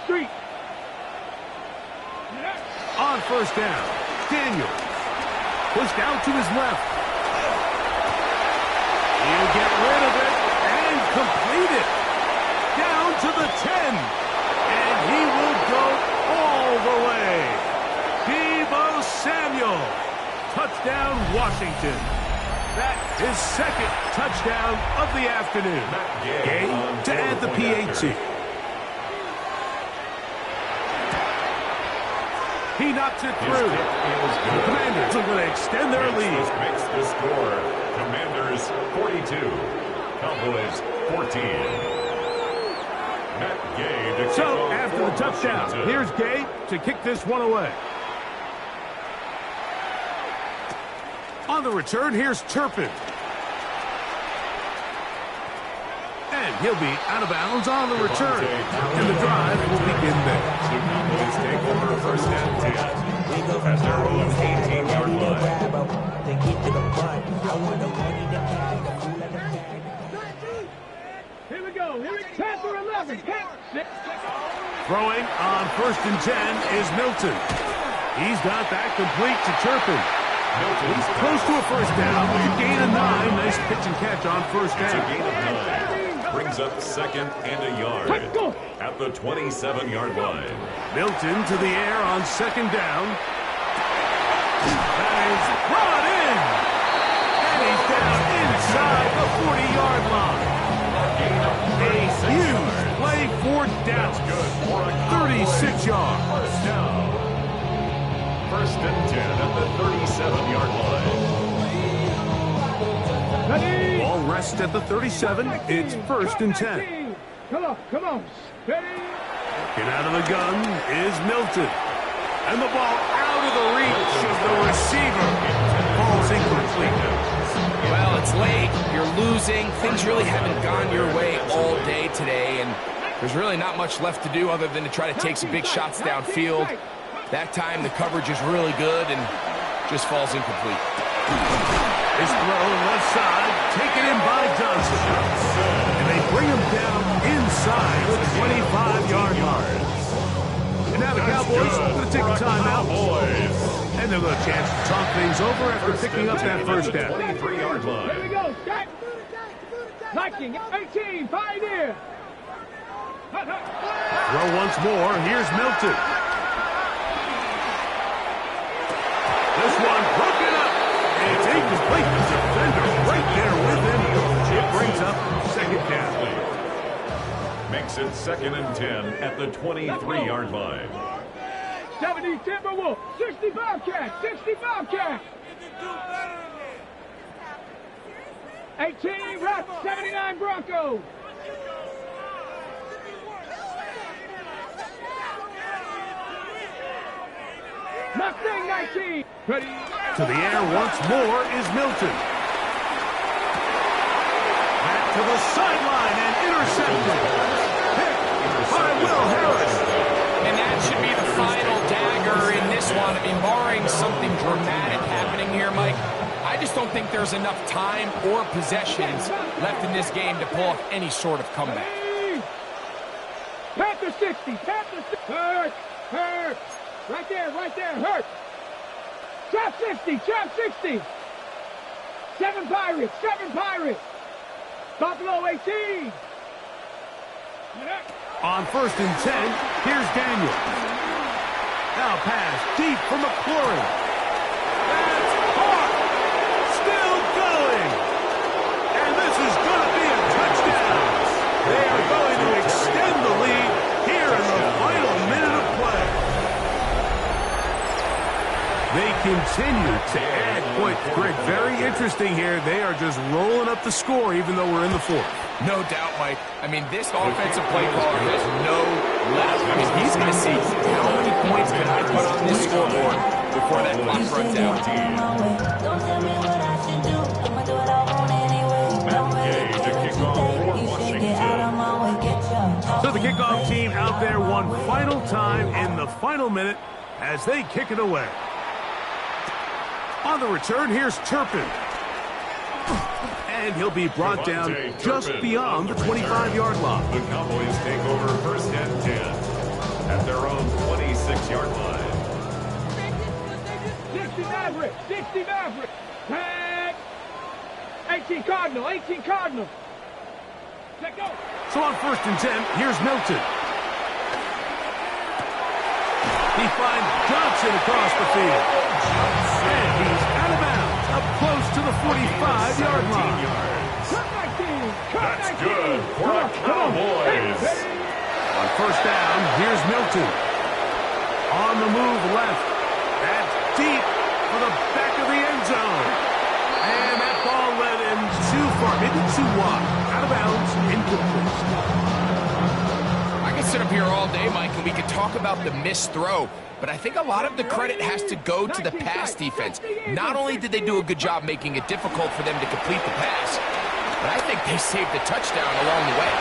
On 1st down, Daniel pushed out to his left. He'll get rid of it and complete it. Down to the 10. And he will go all the way. Deebo Samuel. Touchdown, Washington. That's his 2nd touchdown of the afternoon. Gay to add the PAT. He knocks it through. The Commanders are going to extend their lead. Makes the score. Commanders 42. Cowboys 14. Matt Gay to So after the touchdown, here's Gay to kick this one away. On the return, here's Turpin. And he'll be out of bounds on the return. And the drive will begin there. The Cowboys take over 1st and 10 at their own 18-yard line. Here we go. Panther 11. Throwing on 1st and 10 is Milton. He's got that complete to Turpin. He's close to a first down. It's a gain of 9. Nice pitch and catch on first It's a down. gain of 9. Brings up 2nd and a yard at the 27-yard line. Milton to the air on 2nd down. That is brought in. And he's down inside the 40-yard line. A huge play for Dallas. Good for a 36 yards. first down. 1st and 10 at the 37-yard line. Ready? Ball rests at the 37. It's 1st and 10. Come on, come on. Ready? Get out of the gun is Milton. And the ball out of the reach of the receiver. Ball's incomplete. Well, it's late. You're losing. Things really haven't gone your way all day today, and there's really not much left to do other than to try to take some big shots downfield. That time, the coverage is really good and just falls incomplete. His throw left side, taken in by Johnson. And they bring him down inside the 25-yard line. And now the Cowboys are going to take a timeout. And they'll get a chance to talk things over after picking up that first down. 23-yard Here we line. go. Set. Viking, 18, pioneer. Throw once more. Here's Milton. This one broken up. It's incomplete. The defender right there with him. It brings up 2nd down. Makes it 2nd and 10 at the 23-yard line. 70 Timberwolf, 60 Bobcat, 60 Bobcat. 18 Rock, 79 Bronco. Mustang 19. Ready? To the air once more is Milton. Back to the sideline and intercepted. Picked by Will Harris. And that should be the final dagger in this one. I mean, barring something dramatic happening here, Mike, I just don't think there's enough time or possessions left in this game to pull off any sort of comeback. Panther 60, Panther 60. Hurt, hurt. Right there, hurt. Trap 60, trap 60. 7 Pirates, 7 Pirates. Buffalo 18. On 1st and 10, here's Daniel. Now pass deep for McLaurin. That's caught. Still going. And this is going to be a touchdown. They are going to extend the lead here in the final minute of play. They continue to add points. Greg, very interesting here. They are just rolling up the score even though we're in the 4th. No doubt, Mike. I mean, this offensive play caller has no left. I mean, he's going to see how many points can I put on this scoreboard before that clock runs out. Don't tell me what I should do. I'ma do what I want anyway. Don't really Gay to care what kick you off think. for You should get out of my way. Get your So the kickoff team out there one final time in the final minute as they kick it away. On the return, here's Turpin. And he'll be brought down just beyond the 25-yard line. The Cowboys take over 1st and 10 at their own 26-yard line. 60 Maverick, 60 Maverick. Tag. 18 Cardinal, 18 Cardinal. Let go. So on 1st and 10, here's Milton. He finds Johnson across the field. And he's out of bounds, up close to the 45-yard line. That's good for the Cowboys. On 1st down, here's Milton. On the move left. That's deep for the back of the end zone. And that ball led him too far, maybe too wide. Out of bounds, incomplete. I could sit up here all day, Mike, and we could talk about the missed throw, but I think a lot of the credit has to go to the pass defense. Not only did they do a good job making it difficult for them to complete the pass, but I think they saved the touchdown along the way.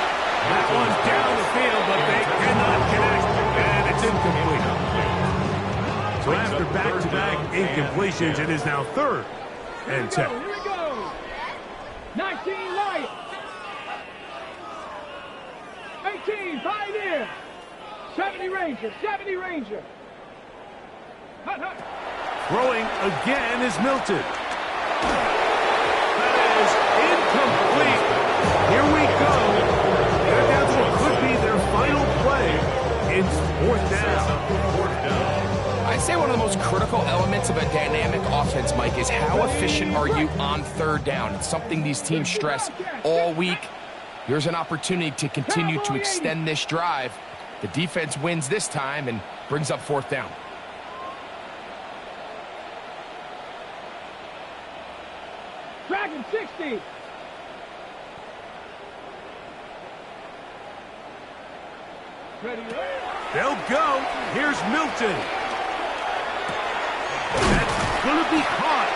That one's down the field, but they cannot connect, and it's incomplete. So after back-to-back incompletions, it is now 3rd and 10. Here we go. 19 Lions. 18 Pioneer. 70 Ranger, 70 Ranger. Hut, hut. Throwing again is Milton. That is incomplete. Here we go. They're down to what could be their final play. It's 4th down. I'd say one of the most critical elements of a dynamic offense, Mike, is how efficient are you on 3rd down? It's something these teams stress all week. Here's an opportunity to continue to extend this drive. The defense wins this time and brings up 4th down. Dragon 60. Ready, They'll go. Here's Milton. That's going to be caught.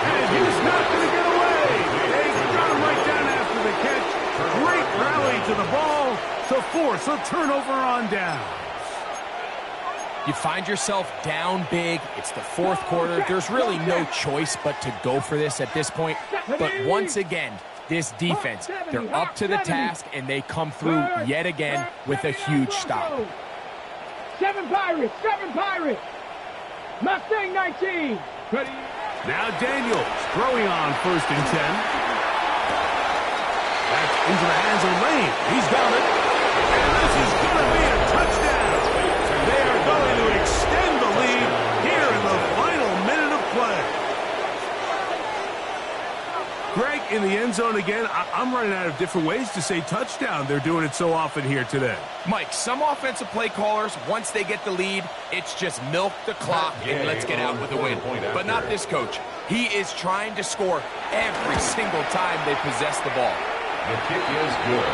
And he's not going to get away. They got him right down after the catch. Great rally to the ball to force a turnover on down. You find yourself down big. It's the 4th quarter. There's really no choice but to go for this at this point. But once again, this defense, they're up to the task, and they come through yet again with a huge stop. 7 Pirates, 7 Pirates. Mustang 19. Ready. Now Daniels throwing on 1st and 10. That's into the hands of Lane. He's got it. And this is going to be a touchdown. They are going to extend the lead here in the final minute of play. Greg, in the end zone again, I'm running out of different ways to say touchdown. They're doing it so often here today. Mike, some offensive play callers, once they get the lead, it's just milk the clock and let's get out with a win. But not this coach. He is trying to score every single time they possess the ball. The kick is good.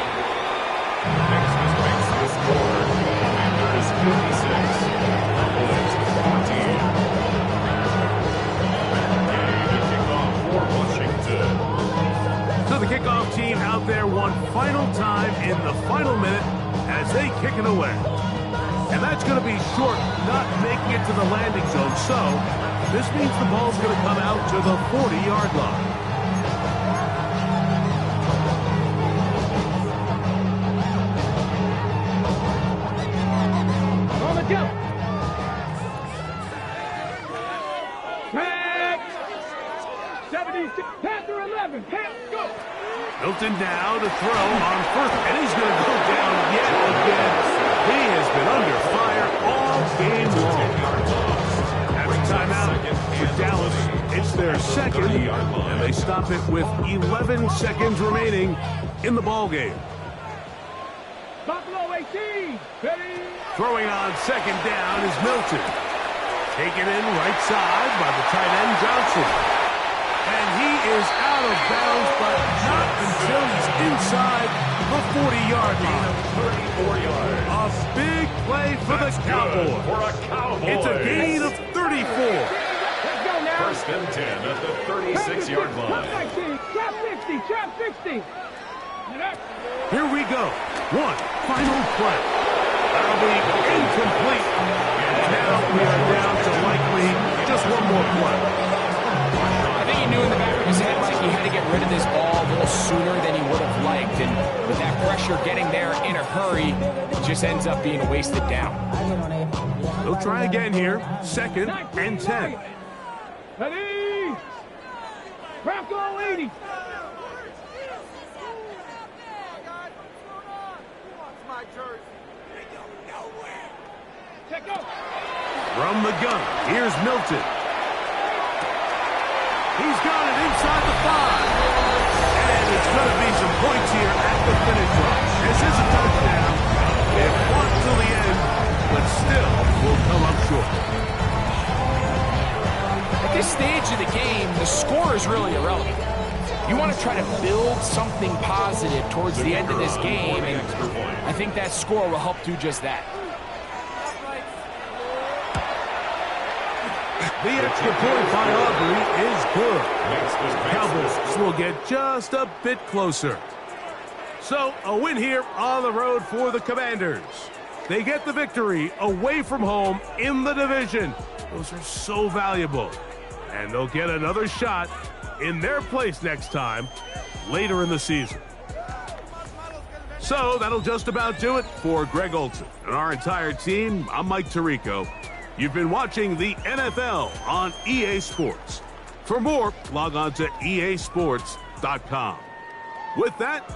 Next is makes the score. Commanders 56. Cowboys 14. The kickoff for Washington. So the kickoff team out there one final time in the final minute as they kick it away. And that's going to be short, not making it to the landing zone. So this means the ball's going to come out to the 40-yard line. On the jump. Back. 76. Panther 11. Panther, go. Milton now to throw on 1st, and he's going to go down yet again. He has been under fire all game long. After timeout for Dallas, it's their 2nd, and they stop it with 11 seconds remaining in the ball game. Buffalo 18. Ready. Throwing on 2nd down is Milton. Taken in right side by the tight end Johnson. And he is out of bounds, but not until he's inside the 40-yard line. 34 yards. A big play for the Cowboys. For a Cowboy. It's a gain of 34. Let's go now. 1st and 10 at the 36-yard line. Trap 60. Trap 60. Here we go. One final play. That'll be incomplete. And now we are down to likely just one more play. I think he knew in the back of his head, Mike, he had to get rid of this ball a little sooner than he would have liked. And with that pressure getting there in a hurry, it just ends up being a wasted down. They'll try again here. 2nd and 10. Ready. Bronco 80. From the gun, here's Milton. He's got it inside the 5. And it's going to be some points here at the finish line. This is a touchdown. It fought till the end, but still will come up short. At this stage of the game, the score is really irrelevant. You want to try to build something positive towards the end of this game, and I think that score will help do just that. The extra point by Aubrey is good. Cowboys will get just a bit closer. So, a win here on the road for the Commanders. They get the victory away from home in the division. Those are so valuable. And they'll get another shot in their place next time, later in the season. So, that'll just about do it for Greg Olsen and our entire team. I'm Mike Tirico. You've been watching the NFL on EA Sports. For more, log on to easports.com. With that,